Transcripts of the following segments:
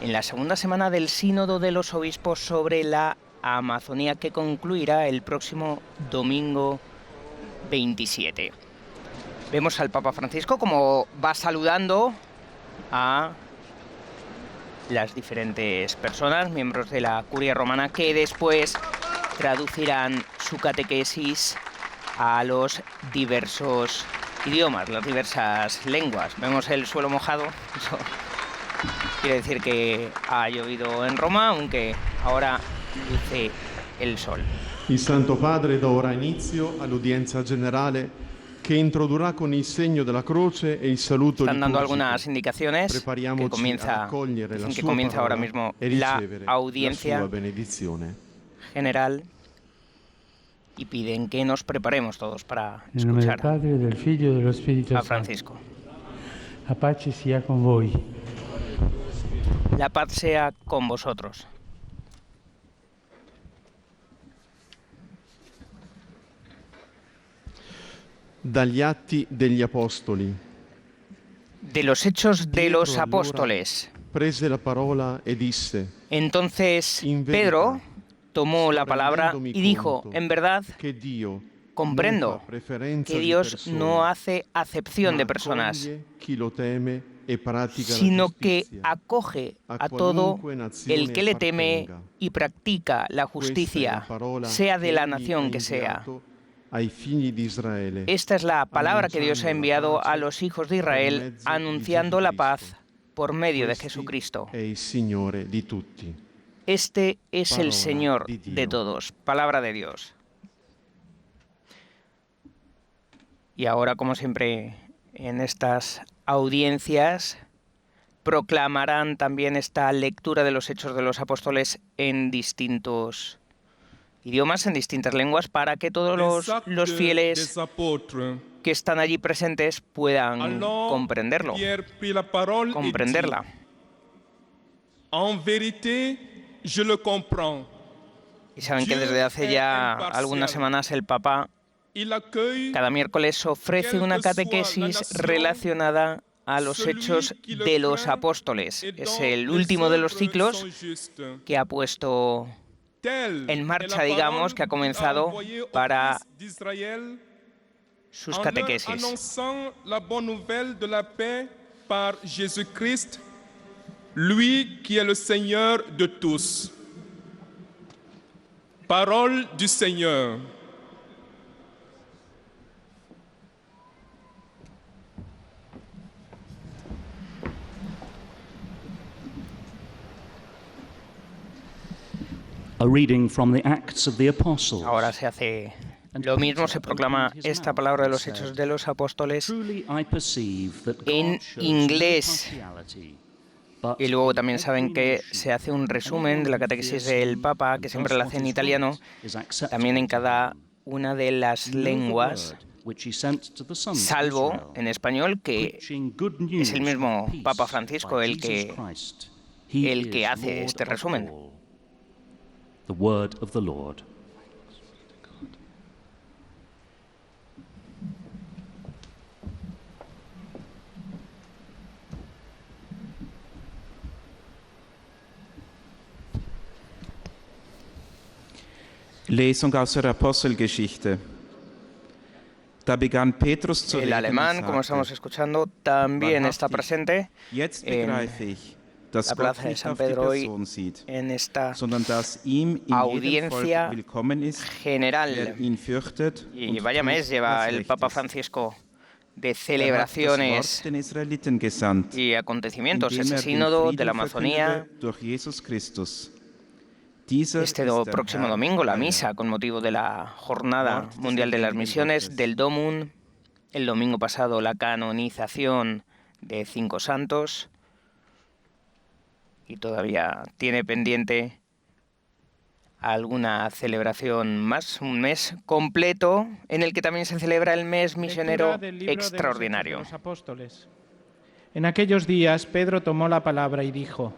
en la segunda semana del Sínodo de los Obispos sobre la Amazonía, que concluirá el próximo domingo 27. Vemos al Papa Francisco como va saludando a las diferentes personas, miembros de la Curia Romana, que después traducirán su catequesis a los diversos idiomas, las diversas lenguas. Vemos el suelo mojado, eso quiere decir que ha llovido en Roma, aunque ahora luce el sol. Il Santo Padre da ora inizio all'udienza generale che introdurrà con il segno della croce e il saluto Están dando liturgico. algunas indicaciones que comienza ahora mismo la audiencia general y piden que nos preparemos todos para escuchar a Francisco. La pace sia con voi. La paz sea con vosotros. Dagli Atti degli Apostoli. De los Hechos de los Apóstoles. Prese la parola e disse: Entonces Pedro tomó la palabra y dijo: en verdad, comprendo que Dios no hace acepción de personas, sino que acoge a todo el que le teme y practica la justicia, sea de la nación que sea. Esta es la palabra que Dios ha enviado a los hijos de Israel, anunciando la paz por medio de Jesucristo. Este es el Señor de todos. Palabra de Dios. Y ahora, como siempre, en estas audiencias proclamarán también esta lectura de los Hechos de los Apóstoles en distintos idiomas, en distintas lenguas, para que todos los fieles que están allí presentes puedan comprenderla. Y saben que desde hace ya algunas semanas el Papa cada miércoles ofrece una catequesis relacionada a los Hechos de los Apóstoles. Es el último de los ciclos que ha puesto en marcha, digamos, que ha comenzado para sus catequesis. Lui qui est le Seigneur de tous. Parole du Seigneur. A reading from the Acts of the Apostles. Ahora se hace lo mismo, se proclama esta palabra de los Hechos de los Apóstoles en inglés. Y luego también saben que se hace un resumen de la catequesis del Papa, que siempre la hace en italiano, también en cada una de las lenguas, salvo en español, que es el mismo Papa Francisco el que hace este resumen. The word of the Lord. Lesung aus der Apostelgeschichte. Da begann Petrus zu reden. El alemán, como estamos escuchando, también está presente en la plaza de San Pedro hoy en esta audiencia general. Y vaya mes lleva el Papa Francisco de celebraciones y acontecimientos. Ese sínodo de la Amazonía, este próximo domingo la misa con motivo de la Jornada Mundial de las Misiones del DOMUN, el domingo pasado la canonización de 5 santos, y todavía tiene pendiente alguna celebración más, un mes completo en el que también se celebra el mes misionero extraordinario. En aquellos días Pedro tomó la palabra y dijo: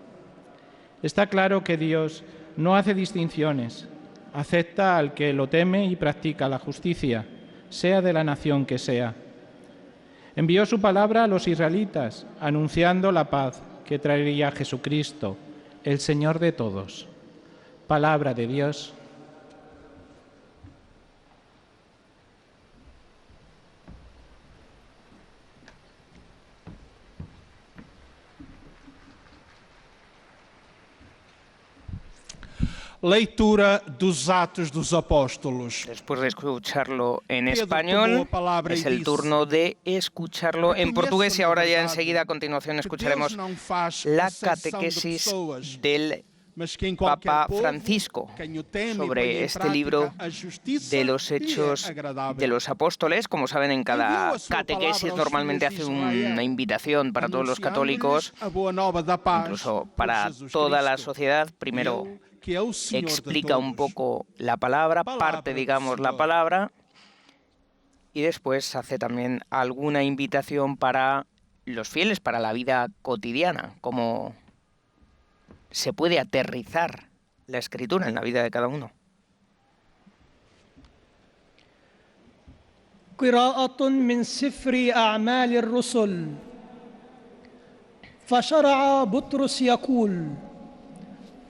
está claro que Dios no hace distinciones, acepta al que lo teme y practica la justicia, sea de la nación que sea. Envió su palabra a los israelitas, anunciando la paz que traería Jesucristo, el Señor de todos. Palabra de Dios. Leitura dos Atos dos Apóstolos. Después de escucharlo en Pedro español, tomó palabra y es el dice, turno de escucharlo en portugués y ahora ya enseguida a continuación escucharemos la catequesis del Papa Francisco sobre este libro de los Hechos de los Apóstoles. Como saben, en cada catequesis normalmente hace una invitación para todos los católicos, incluso para toda la sociedad. Primero explica un poco la palabra, parte, digamos, la palabra, y después hace también alguna invitación para los fieles, para la vida cotidiana, cómo se puede aterrizar la Escritura en la vida de cada uno. قراءة من سفر أعمال الرسل فشرع بطرس يقول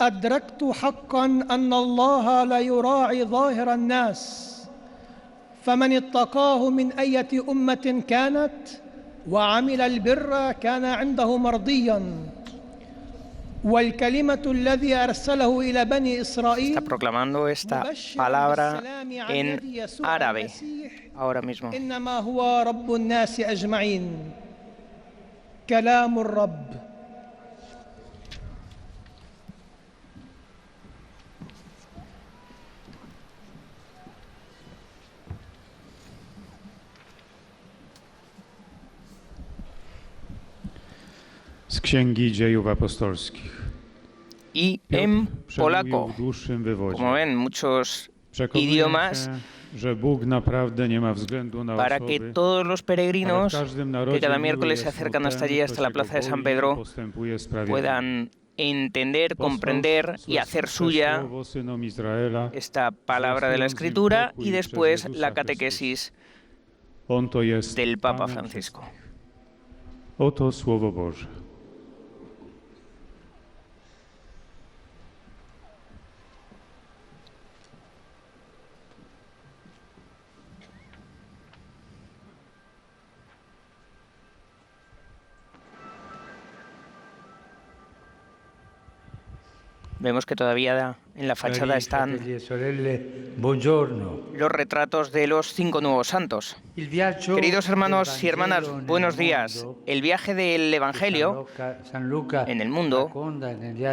أدركت حقا أن الله لا يراعي ظاهر الناس فمن اتقاه من أية أمة كانت وعمل البر كان عنده مرضيا والكلمة الذي أرسله إلى بني إسرائيل. Está proclamando esta palabra en árabe ahora mismo. إنما هو رب الناس أجمعين. كلام الرب. Z Księgi Dziejów Apostolskich. Y en polaco, como ven, muchos idiomas, para que todos los peregrinos que cada miércoles se acercan hasta allí, hasta la plaza de San Pedro, puedan entender, comprender y hacer suya esta palabra de la Escritura y después la catequesis del Papa Francisco. Oto Słowo Boże. Vemos que todavía en la fachada están los retratos de los 5 nuevos santos. Queridos hermanos y hermanas, buenos días. El viaje del Evangelio en el mundo,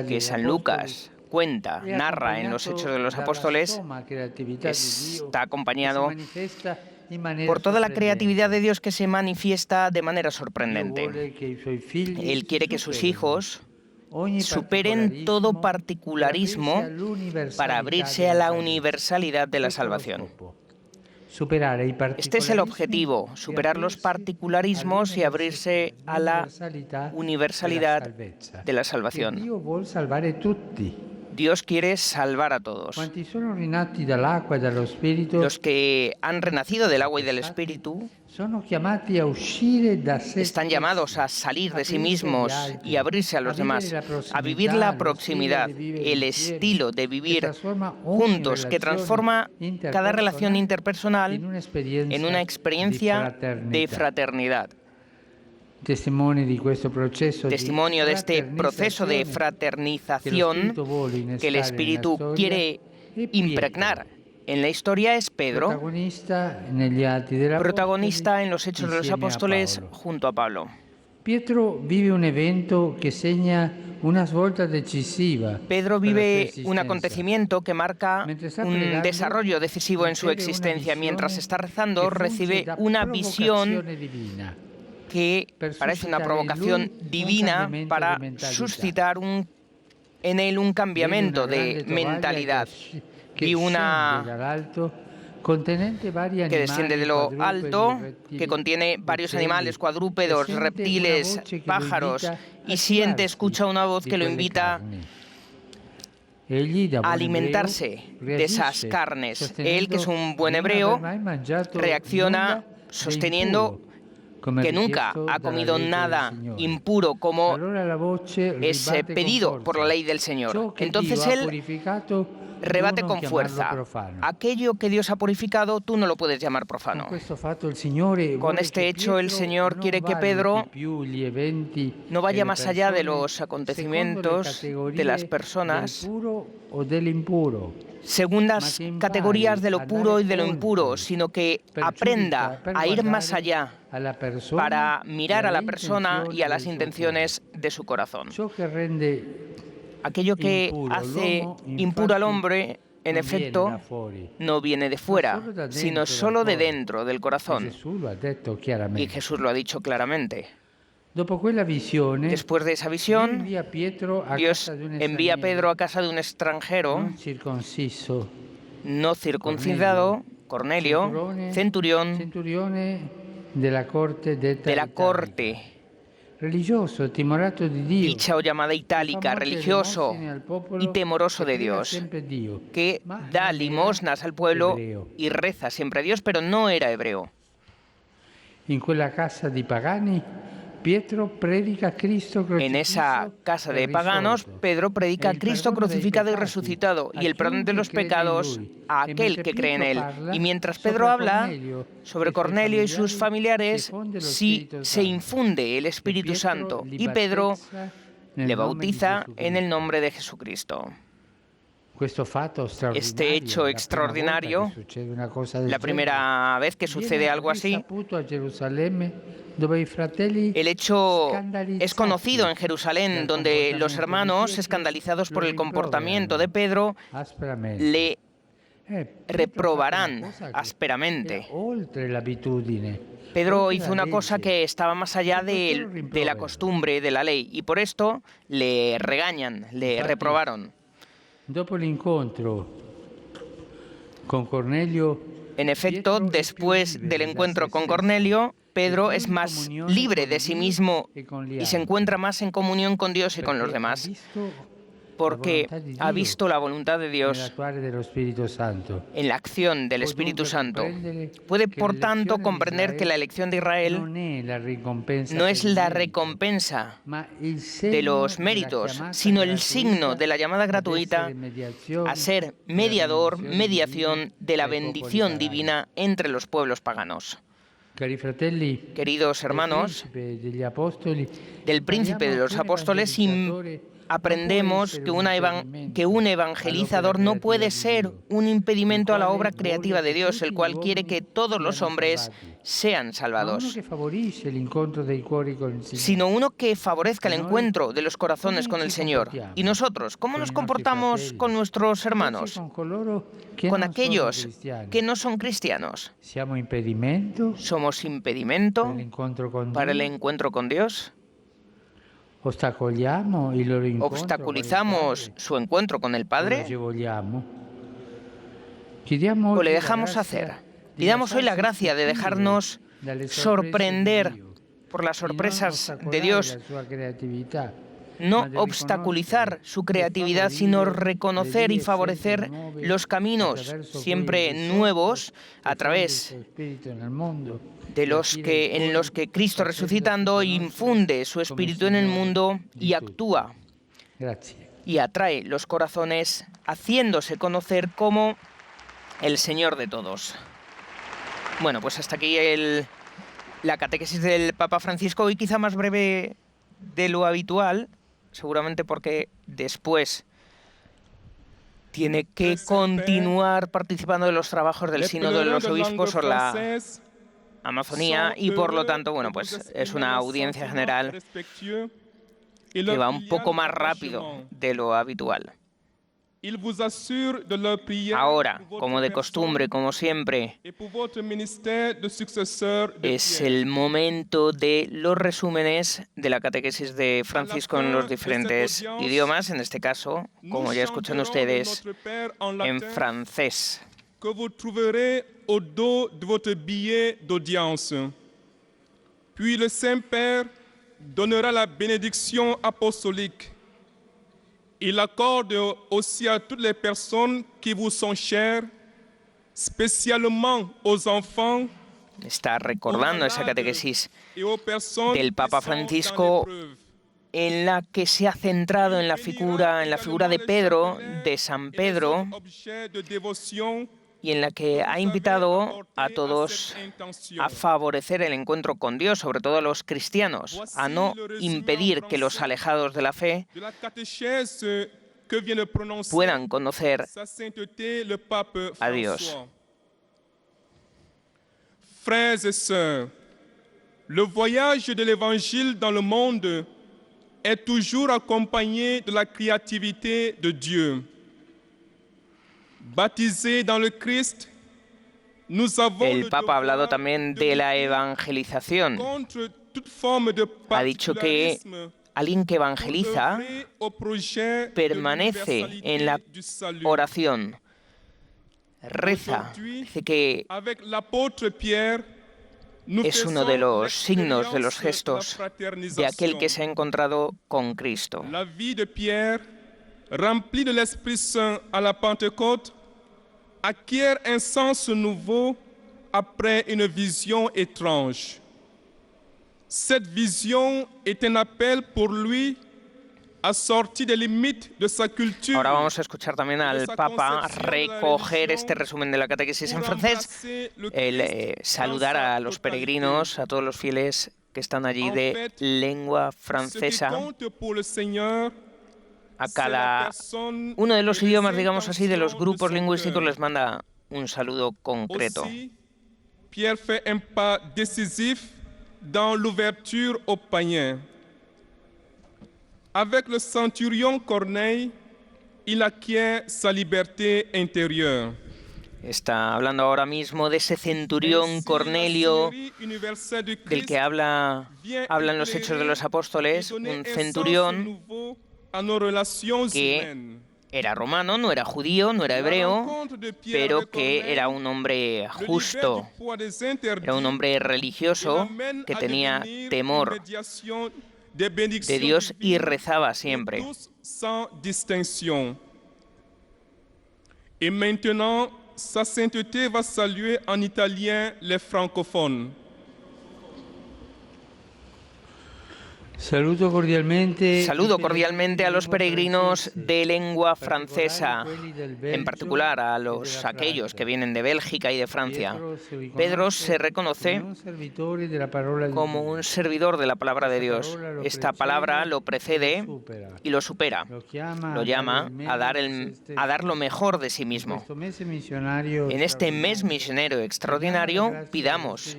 que San Lucas cuenta, narra en los Hechos de los Apóstoles, está acompañado por toda la creatividad de Dios que se manifiesta de manera sorprendente. Él quiere que sus hijos superen todo particularismo para abrirse a la universalidad de la salvación. Este es el objetivo, superar los particularismos y abrirse a la universalidad de la salvación. Dios quiere salvar a todos. Los que han renacido del agua y del Espíritu están llamados a salir de sí mismos y abrirse a los demás, a vivir la proximidad, el estilo de vivir juntos que transforma cada relación interpersonal en una experiencia de fraternidad. Testimonio de este proceso de fraternización que el Espíritu quiere impregnar en la historia es Pedro, protagonista en los Hechos de los Apóstoles junto a Pablo. Pedro vive un evento que seña una svolta decisiva. Pedro vive un acontecimiento que marca un desarrollo decisivo en su existencia. Mientras está rezando, recibe una visión que parece una provocación divina para suscitar en él un cambiamiento de mentalidad. Y una que desciende de lo alto, que contiene varios animales, cuadrúpedos, reptiles, pájaros, y escucha una voz que lo invita a alimentarse de esas carnes. Él, que es un buen hebreo, reacciona sosteniendo que nunca ha comido nada impuro como es pedido por la ley del Señor. Entonces él rebate con fuerza: aquello que Dios ha purificado, tú no lo puedes llamar profano. Con este hecho, el Señor quiere que Pedro no vaya más allá de los acontecimientos de las personas según las categorías de lo puro y de lo impuro, sino que aprenda a ir más allá para mirar a la persona y a las intenciones de su corazón. Aquello que hace impuro al hombre, en efecto, no viene de fuera, sino solo de dentro, del corazón. Y Jesús lo ha dicho claramente. Después de esa visión, Dios envía a Pedro a casa de un extranjero no circuncidado, Cornelio, centurión de la corte, dicha o llamada itálica, religioso y temoroso de Dios, que da limosnas al pueblo y reza siempre a Dios, pero no era hebreo. En esa casa de paganos, Pedro predica a Cristo crucificado y resucitado y el perdón de los pecados a aquel que cree en él. Y mientras Pedro habla sobre Cornelio y sus familiares, sí se infunde el Espíritu Santo y Pedro le bautiza en el nombre de Jesucristo. Este hecho extraordinario, la primera vez que sucede algo así, el hecho es conocido en Jerusalén, donde los hermanos, escandalizados por el comportamiento de Pedro, le reprobarán ásperamente. Pedro hizo una cosa que estaba más allá de la costumbre, de la ley, y por esto le regañan, le reprobaron. En efecto, después del encuentro con Cornelio, Pedro es más libre de sí mismo y se encuentra más en comunión con Dios y con los demás, porque ha visto la voluntad de Dios en la acción del Espíritu Santo. Puede, por tanto, comprender que la elección de Israel no es la recompensa de los méritos, sino el signo de la llamada gratuita a ser mediador, mediación de la bendición divina entre los pueblos paganos. Queridos hermanos, del príncipe de los apóstoles aprendemos que un evangelizador no puede ser un impedimento a la obra creativa de Dios, el cual quiere que todos los hombres sean salvados, sino uno que favorezca el encuentro de los corazones con el Señor. ¿Y nosotros, cómo nos comportamos con nuestros hermanos? Con aquellos que no son cristianos. ¿Somos impedimento para el encuentro con Dios? ¿Obstaculizamos su encuentro con el Padre? ¿O le dejamos hacer? Pidamos hoy la gracia de dejarnos sorprender por las sorpresas de Dios, no obstaculizar su creatividad, sino reconocer y favorecer los caminos siempre nuevos a través en los que Cristo resucitando infunde su espíritu en el mundo y actúa y atrae los corazones, haciéndose conocer como el Señor de todos. Bueno, pues hasta aquí la catequesis del Papa Francisco, hoy quizá más breve de lo habitual, seguramente porque después tiene que continuar participando de los trabajos del Sínodo de los Obispos sobre la Amazonía y por lo tanto, bueno, pues es una audiencia general que va un poco más rápido de lo habitual. Ahora, como de costumbre, como siempre, es el momento de los resúmenes de la catequesis de Francisco en los diferentes idiomas, en este caso, como ya escuchan ustedes, en francés. Que vous trouverez au dos de votre billet d'audience. Puis le Saint-Père donnera la bénédiction apostolique. Il accorde aussi à toutes les personnes qui vous sont chères, spécialement aux enfants Está recordando esa catequesis et aux personnes del qui Papa sont dans Francisco, l'épreuve. en la que se ha centrado en la figura de Pedro, de San Pedro, Objet de dévotion y en la que ha invitado a todos a favorecer el encuentro con Dios, sobre todo a los cristianos, a no impedir que los alejados de la fe de la catéchèse que vient de prononcer puedan conocer Sa Sainteté le Pape a Dios. François. Frères et sœurs, le voyage de l'Évangile dans le monde est toujours accompagné de la créativité de Dieu. Baptisés dans le Christ, nous avons El le Papa ha hablado devoir también de de la lutter evangelización. contre toute forme de Ha dicho que particularisme alguien que pour evangeliza œuvrer au projet de permanece en la l'universalité du salut. oración, reza. Dice que Avec l'apôtre Pierre, nous es uno de faisons los signos, de los l'expérience gestos de la de aquel que se fraternisation. ha encontrado con Cristo. La vie de Pierre, remplie de l'Esprit Saint à la Pentecôte, acquiert un sens nouveau après une vision étrange. Cette vision est un appel pour lui à sortir des limites de sa culture. Ahora vamos a escuchar también al Papa recoger este resumen de la catequesis en francés, el saludar a los peregrinos, a todos los fieles que están allí de lengua Ce qui francesa, compte pour le Seigneur, a c'est la cada personne uno de los et les idiomas, digamos así, de los intentions grupos de son lingüísticos cœur. les manda un saludo concreto. Aussi, Pierre fait un pas décisif dans l'ouverture aux païens. Avec le centurion Corneille, il acquiert sa liberté intérieure. Está hablando ahora mismo de ese centurión Ainsi, Cornelio la Syrie universelle du del Christ que hablan los Hechos de los Apóstoles, et donner un un sens centurión nouveau à nos relations que humaines. era romano, no era judío, no era La hebreo, rencontre de Pierre pero avec que Corneille era un hombre le libère justo, du poids des interdits era un hombre et religioso l'amène que à tenía devenir temor une médiation des de bénédictions Dios y divines rezaba pour siempre. tous sans distinction. Et maintenant, sa sainteté va saluer en italien les francophones. Saludo cordialmente A los peregrinos de lengua francesa, en particular a aquellos que vienen de Bélgica y de Francia. Pedro se reconoce como un servidor de la palabra de Dios. Esta palabra lo precede y lo supera. Lo llama a dar lo mejor de sí mismo. En este mes misionero extraordinario pidamos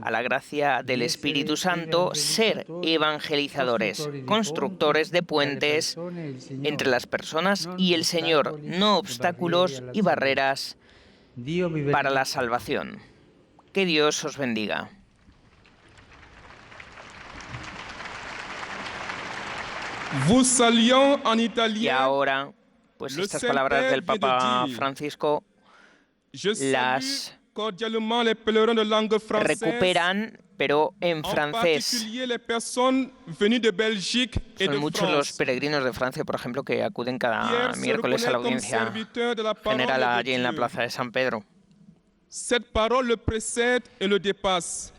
a la gracia del Espíritu Santo ser evangelizadores, constructores de puentes entre las personas y el Señor, no obstáculos y barreras para la salvación. Que Dios os bendiga. Vous saluons en Y italien. ahora, pues estas palabras del Papa Francisco Je salue las cordialement les pèlerins de langue française, recuperan, pero en en francés. particulier les personnes venues de Belgique et Son de muchos los France. peregrinos de Francia, por ejemplo, que acuden cada Pierre se miércoles a la reconnaît comme audiencia serviteur de la parole general de allí en la Dieu. plaza de San Pedro. Cette parole le précède et le dépasse.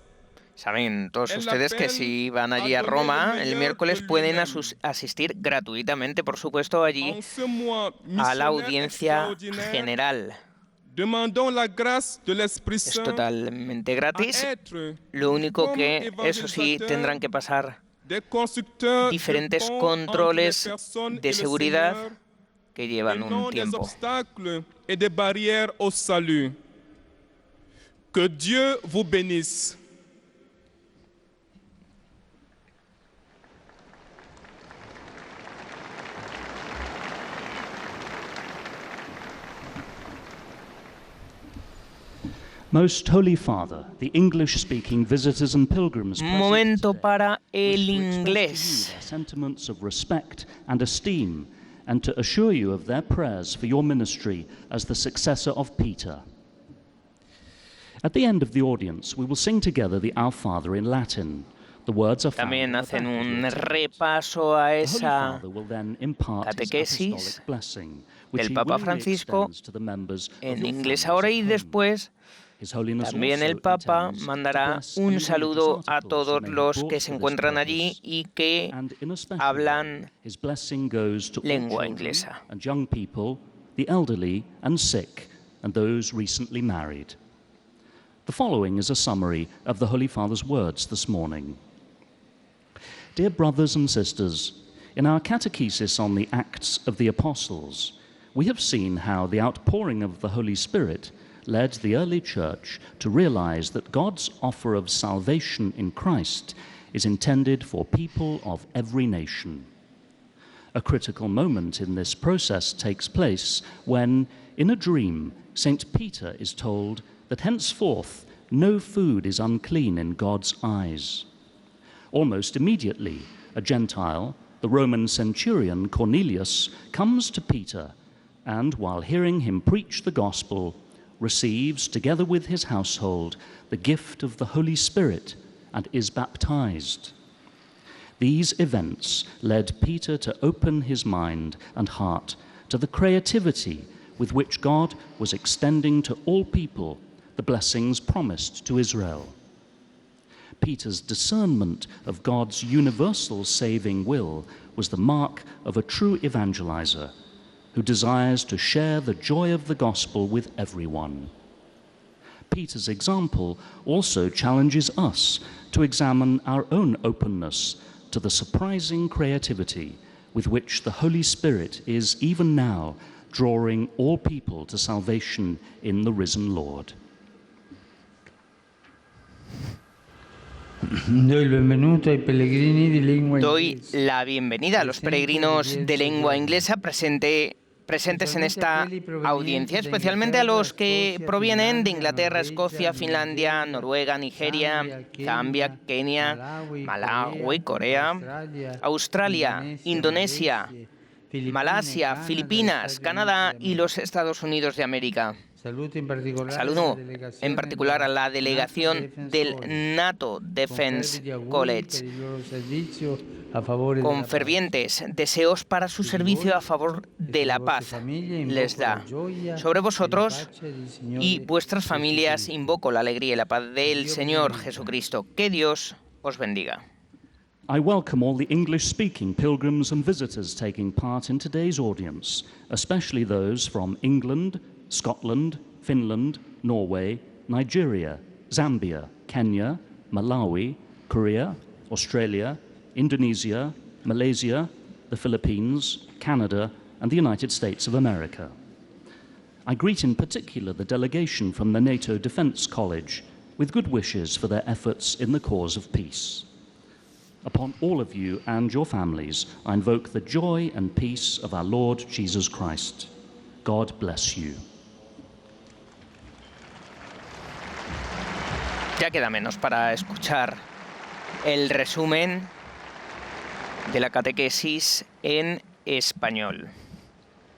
Saben todos El ustedes que apel si van allí a a doner Roma lo el mejor miércoles de pueden lui-même. asistir gratuitamente, por supuesto, allí En ce mois a la missionnaire audiencia extraordinaire, general. demandons la grâce de l'Esprit Es Saint totalmente à gratis. être Lo único comme que, eso sí, évangélisateurs, tendrán que pasar des constructeurs diferentes de ponts entre controles les personnes de et le seguridad Seigneur, que et llevan non un des tiempo. obstacles et des barrières au salut. Que Dieu vous bénisse. Most Holy Father, the English-speaking visitors and pilgrims present Momento today para wish el to express to you inglés. their sentiments of respect and esteem, and to assure you of their prayers for your ministry as the successor of Peter. At the end of the audience, we will sing together the Our Father in Latin. The words are found También at the hacen back of un your text. repaso a The Holy esa Father will then impart his catequesis apostolic blessing, which del he Papa willingly Francisco extends to the members of en your inglés families ahora at y home. después También el Papa mandará un saludo a todos los que se encuentran allí y que hablan lengua inglesa. The elderly and sick, and those recently married. The following is a summary of the Holy Father's words this morning. Dear brothers and sisters, in our catechesis on the Acts of the Apostles, we have seen how the outpouring of the Holy Spirit led the early church to realize that God's offer of salvation in Christ is intended for people of every nation. A critical moment in this process takes place when, in a dream, St. Peter is told that henceforth no food is unclean in God's eyes. Almost immediately, a Gentile, the Roman centurion Cornelius, comes to Peter and, while hearing him preach the gospel, receives, together with his household, the gift of the Holy Spirit and is baptized. These events led Peter to open his mind and heart to the creativity with which God was extending to all people the blessings promised to Israel. Peter's discernment of God's universal saving will was the mark of a true evangelizer who desires to share the joy of the gospel with everyone. Peter's example also challenges us to examine our own openness to the surprising creativity with which the Holy Spirit is even now drawing all people to salvation in the risen Lord. Doy la bienvenida a los peregrinos de lengua inglesa presentes en esta audiencia, especialmente a los que provienen de Inglaterra, Escocia, Finlandia, Noruega, Nigeria, Zambia, Kenia, Malawi, Corea, Australia, Indonesia, Malasia, Filipinas, Canadá y los Estados Unidos de América. Saludo en particular a la delegación del NATO Defense College, con fervientes deseos para su servicio a favor de la paz. Les da sobre vosotros y vuestras familias invoco la alegría y la paz del Señor Jesucristo. Que Dios os bendiga. I welcome all the English-speaking pilgrims and visitors taking part in today's audience, especially those from England, Scotland, Finland, Norway, Nigeria, Zambia, Kenya, Malawi, Korea, Australia, Indonesia, Malaysia, the Philippines, Canada, and the United States of America. I greet in particular the delegation from the NATO Defense College with good wishes for their efforts in the cause of peace. Upon all of you and your families, I invoke the joy and peace of our Lord Jesus Christ. God bless you. Ya queda menos para escuchar el resumen de la catequesis en español.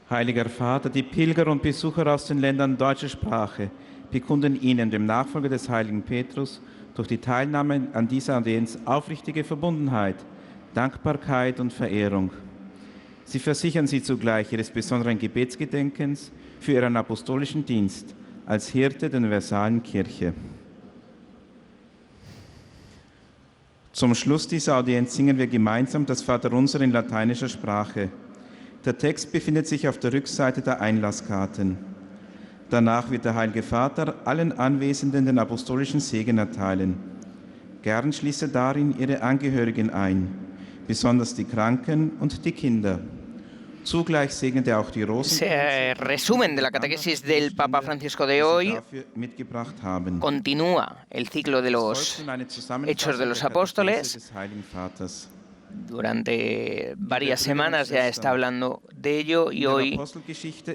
Heiliger Vater, die Pilger und Besucher aus den Ländern deutscher Sprache bekunden Ihnen, dem Nachfolger des heiligen Petrus, durch die Teilnahme an dieser Audienz aufrichtige Verbundenheit, Dankbarkeit und Verehrung. Sie versichern Sie zugleich Ihres besonderen Gebetsgedenkens für Ihren apostolischen Dienst als Hirte der universalen Kirche. Zum Schluss dieser Audienz singen wir gemeinsam das Vaterunser in lateinischer Sprache. Der Text befindet sich auf der Rückseite der Einlasskarten. Danach wird der Heilige Vater allen Anwesenden den apostolischen Segen erteilen. Gern schließe darin ihre Angehörigen ein, besonders die Kranken und die Kinder. Zugleich segnete auch die Ese resumen de la catequesis del Papa Francisco de hoy continúa el ciclo de los Hechos de los Apóstoles. Durante varias semanas ya está hablando de ello y hoy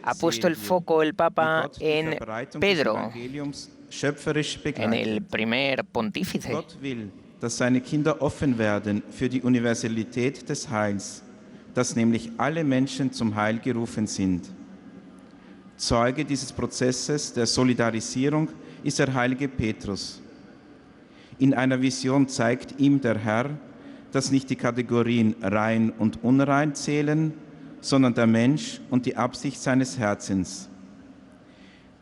ha puesto el foco el Papa en Pedro, en el primer pontífice. Gott will, dass seine Kinder offen werden für die Universalität des Heils, dass nämlich alle Menschen zum Heil gerufen sind. Zeuge dieses Prozesses der Solidarisierung ist der heilige Petrus. In einer Vision zeigt ihm der Herr, dass nicht die Kategorien rein und unrein zählen, sondern der Mensch und die Absicht seines Herzens.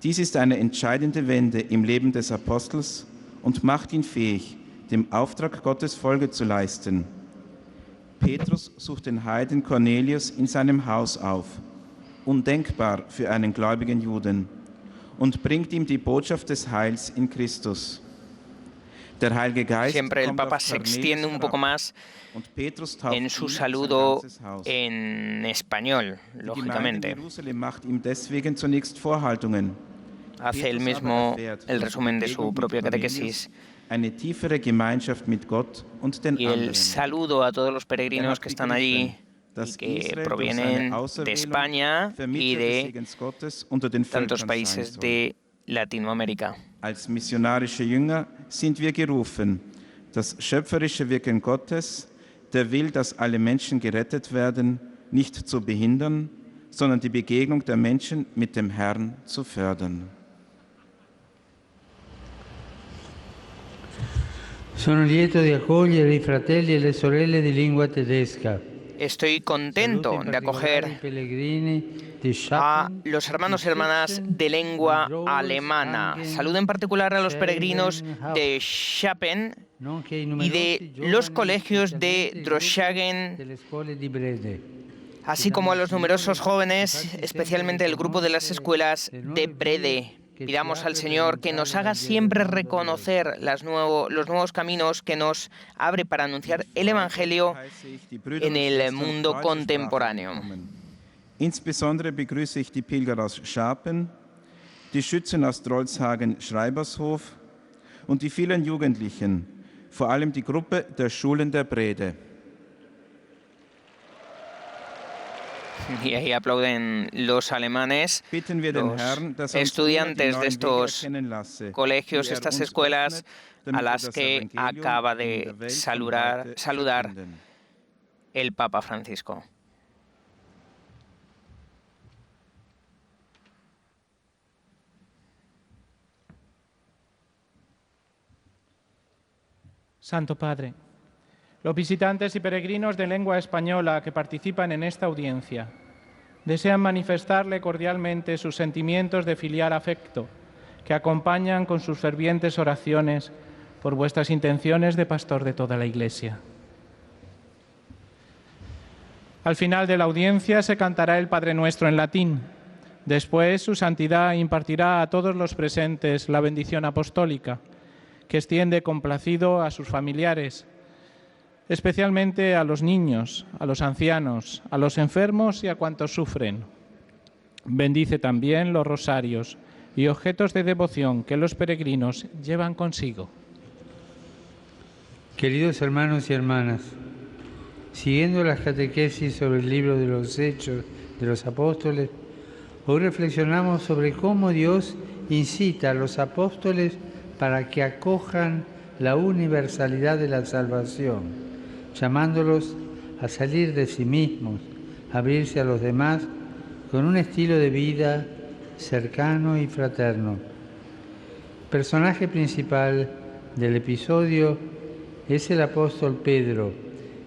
Dies ist eine entscheidende Wende im Leben des Apostels und macht ihn fähig, dem Auftrag Gottes Folge zu leisten. Petrus sucht den Heiden Cornelius in seinem Haus auf, undenkbar für einen gläubigen Juden, und bringt ihm die Botschaft des Heils in Christus. Der Heilige Geist Siempre el kommt Papa auf se Cornelius extiende un poco herab, más und Petrus tauft en su ihn und sein saludo ganzes Haus. en español, Die Gemeinde in lógicamente. Jerusalem macht ihm deswegen zunächst Vorhaltungen. Hace él Petrus mismo aber erfährt el durch die resumen de su Begegnung mit propia Cornelius catequesis eine tiefere Gemeinschaft mit Gott und den y el anderen. saludo a todos los peregrinos que están allí y que provienen de España y de tantos países de Latinoamérica. Als missionarische Jünger sind wir gerufen, das schöpferische Wirken Gottes, der will, dass alle Menschen gerettet werden, nicht zu behindern, sondern die Begegnung der Menschen mit dem Herrn zu fördern. Sono lieto di accogliere i fratelli e le sorelle di lingua tedesca. Estoy contento de acoger a los hermanos y hermanas de lengua alemana. Saludo en particular a los peregrinos de Schapen y de los colegios de Droshagen, así como a los numerosos jóvenes, especialmente el grupo de las escuelas de Brede. Pidamos al Señor que nos haga siempre reconocer los nuevos caminos que nos abre para anunciar el Evangelio en el mundo contemporáneo. Insbesondere begrüße ich die Pilger aus Schapen, die Schützen aus Drolshagen-Schreibershof und die vielen Jugendlichen, vor allem die Gruppe der Schulen der Brede. Y ahí aplauden los alemanes, los estudiantes de estos colegios, estas escuelas a las que acaba de saludar el Papa Francisco. Santo Padre, los visitantes y peregrinos de lengua española que participan en esta audiencia desean manifestarle cordialmente sus sentimientos de filial afecto que acompañan con sus fervientes oraciones por vuestras intenciones de pastor de toda la Iglesia. Al final de la audiencia se cantará el Padre Nuestro en latín. Después, su Santidad impartirá a todos los presentes la bendición apostólica, que extiende complacido a sus familiares, especialmente a los niños, a los ancianos, a los enfermos y a cuantos sufren. Bendice también los rosarios y objetos de devoción que los peregrinos llevan consigo. Queridos hermanos y hermanas, siguiendo las catequesis sobre el libro de los Hechos de los Apóstoles, hoy reflexionamos sobre cómo Dios incita a los apóstoles para que acojan la universalidad de la salvación, llamándolos a salir de sí mismos, a abrirse a los demás con un estilo de vida cercano y fraterno. El personaje principal del episodio es el apóstol Pedro,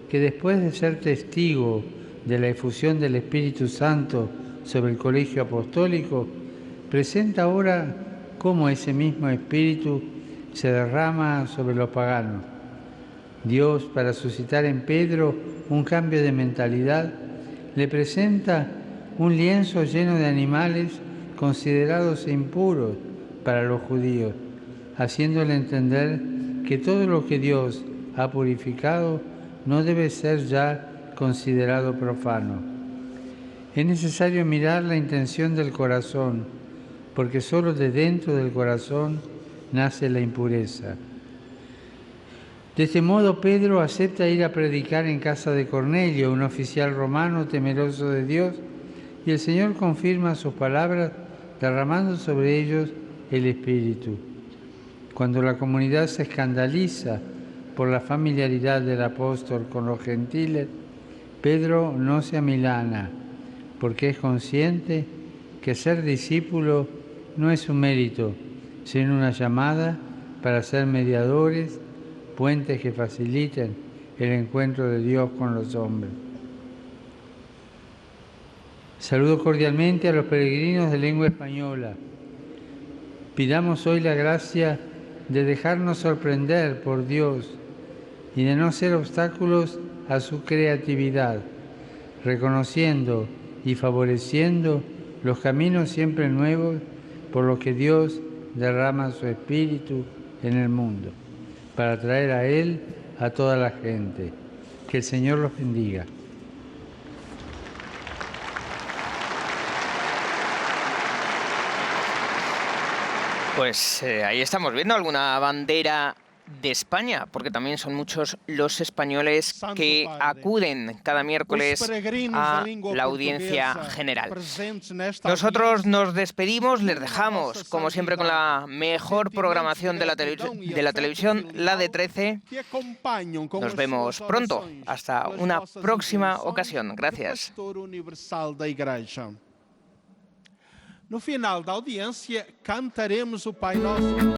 que después de ser testigo de la efusión del Espíritu Santo sobre el colegio apostólico, presenta ahora cómo ese mismo Espíritu se derrama sobre los paganos. Dios, para suscitar en Pedro un cambio de mentalidad, le presenta un lienzo lleno de animales considerados impuros para los judíos, haciéndole entender que todo lo que Dios ha purificado no debe ser ya considerado profano. Es necesario mirar la intención del corazón, porque solo de dentro del corazón nace la impureza. De este modo, Pedro acepta ir a predicar en casa de Cornelio, un oficial romano temeroso de Dios, y el Señor confirma sus palabras derramando sobre ellos el Espíritu. Cuando la comunidad se escandaliza por la familiaridad del apóstol con los gentiles, Pedro no se amilana, porque es consciente que ser discípulo no es un mérito, sino una llamada para ser mediadores, puentes que faciliten el encuentro de Dios con los hombres. Saludo cordialmente a los peregrinos de lengua española. Pidamos hoy la gracia de dejarnos sorprender por Dios y de no ser obstáculos a su creatividad, reconociendo y favoreciendo los caminos siempre nuevos por los que Dios derrama su Espíritu en el mundo, para traer a Él a toda la gente. Que el Señor los bendiga. Pues ahí estamos viendo alguna bandera de España, porque también son muchos los españoles que acuden cada miércoles a la audiencia general. Nosotros nos despedimos, les dejamos, como siempre, con la mejor programación de la televisión, la de 13. Nos vemos pronto. Hasta una próxima ocasión. Gracias. No final da audiência, cantaremos o Pai Nosso.